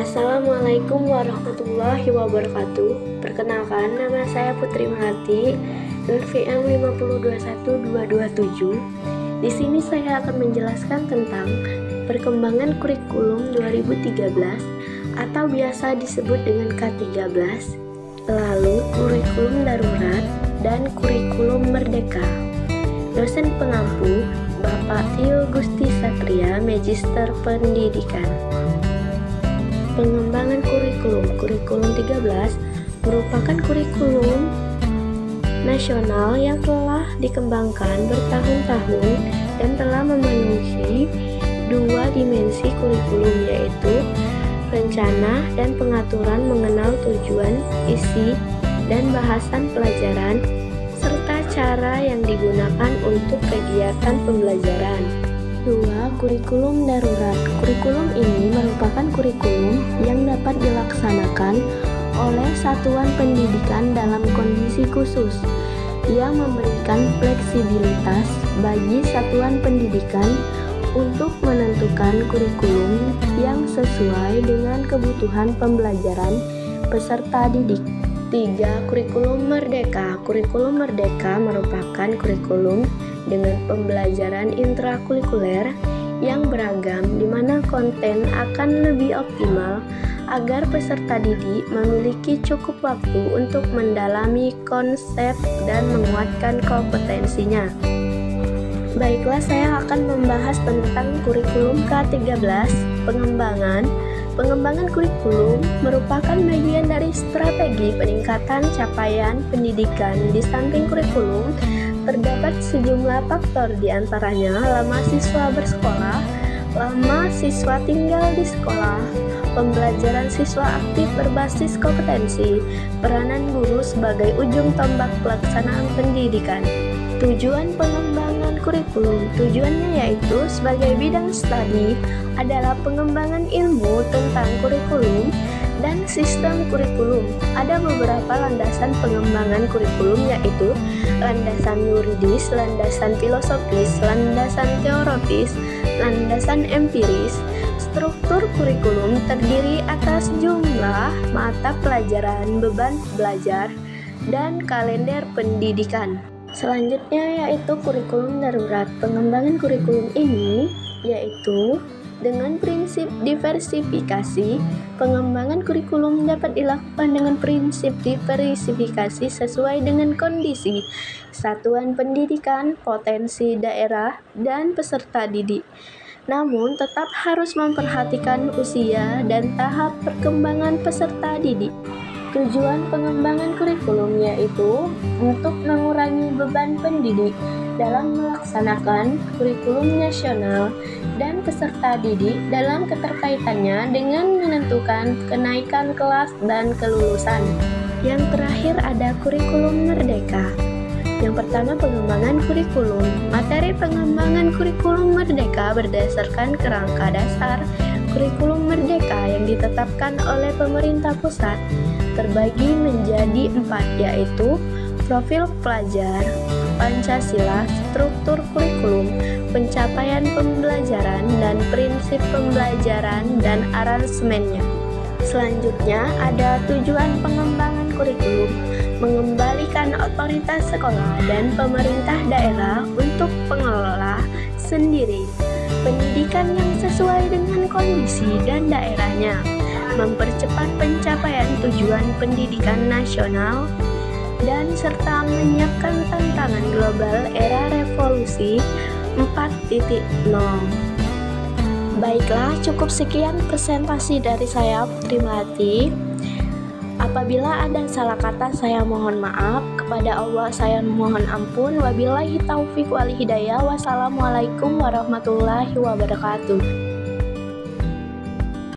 Assalamualaikum warahmatullahi wabarakatuh. Perkenalkan, nama saya Putri Melati, NVM 5021227. Di sini saya akan menjelaskan tentang perkembangan kurikulum 2013 atau biasa disebut dengan K13, lalu kurikulum darurat dan kurikulum merdeka. Dosen pengampu Bapak Tio Gusti Satria, Magister Pendidikan. Pengembangan kurikulum 13 merupakan kurikulum nasional yang telah dikembangkan bertahun-tahun dan telah memenuhi dua dimensi kurikulum, yaitu rencana dan pengaturan mengenal tujuan, isi, dan bahasan pelajaran, serta cara yang digunakan untuk kegiatan pembelajaran. 2. Kurikulum darurat. Kurikulum ini merupakan kurikulum yang dapat dilaksanakan oleh satuan pendidikan dalam kondisi khusus yang memberikan fleksibilitas bagi satuan pendidikan untuk menentukan kurikulum yang sesuai dengan kebutuhan pembelajaran peserta didik. 3. Kurikulum merdeka. Kurikulum merdeka merupakan kurikulum dengan pembelajaran intrakurikuler yang beragam, di mana konten akan lebih optimal agar peserta didik memiliki cukup waktu untuk mendalami konsep dan menguatkan kompetensinya. Baiklah, saya akan membahas tentang kurikulum K13, pengembangan. Pengembangan kurikulum merupakan bagian dari strategi peningkatan capaian pendidikan. Di samping kurikulum, terdapat sejumlah faktor, diantaranya lama siswa bersekolah, lama siswa tinggal di sekolah, pembelajaran siswa aktif berbasis kompetensi, peranan guru sebagai ujung tombak pelaksanaan pendidikan. Tujuan pengembangan kurikulum, tujuannya yaitu sebagai bidang studi adalah pengembangan ilmu tentang kurikulum dan sistem kurikulum. Ada beberapa landasan pengembangan kurikulum, yaitu landasan yuridis, landasan filosofis, landasan teoritis, landasan empiris. Struktur kurikulum terdiri atas jumlah mata pelajaran, beban belajar, dan kalender pendidikan. Selanjutnya yaitu kurikulum darurat. Pengembangan kurikulum ini yaitu dengan prinsip diversifikasi. Pengembangan kurikulum dapat dilakukan dengan prinsip diversifikasi sesuai dengan kondisi satuan pendidikan, potensi daerah, dan peserta didik. Namun tetap harus memperhatikan usia dan tahap perkembangan peserta didik. Tujuan pengembangan kurikulum yaitu untuk mengurangi beban pendidik dalam melaksanakan kurikulum nasional dan peserta didik dalam keterkaitannya dengan menentukan kenaikan kelas dan kelulusan. Yang terakhir ada kurikulum merdeka. Yang pertama, pengembangan kurikulum. Materi pengembangan kurikulum merdeka berdasarkan kerangka dasar kurikulum merdeka yang ditetapkan oleh pemerintah pusat terbagi menjadi 4, yaitu profil pelajar, Pancasila, struktur kurikulum, pencapaian pembelajaran, dan prinsip pembelajaran dan aransemennya. Selanjutnya ada tujuan pengembangan kurikulum, mengembalikan otoritas sekolah dan pemerintah daerah untuk pengelola sendiri pendidikan yang sesuai dengan kondisi dan daerahnya, mempercepat pencapaian tujuan pendidikan nasional, dan serta menyiapkan tantangan global era revolusi 4.0. Baiklah, cukup sekian presentasi dari saya, Putri Melati. Apabila ada salah kata, saya mohon maaf. Kepada Allah saya mohon ampun. Wabillahi taufiq wal hidayah. Wassalamualaikum warahmatullahi wabarakatuh.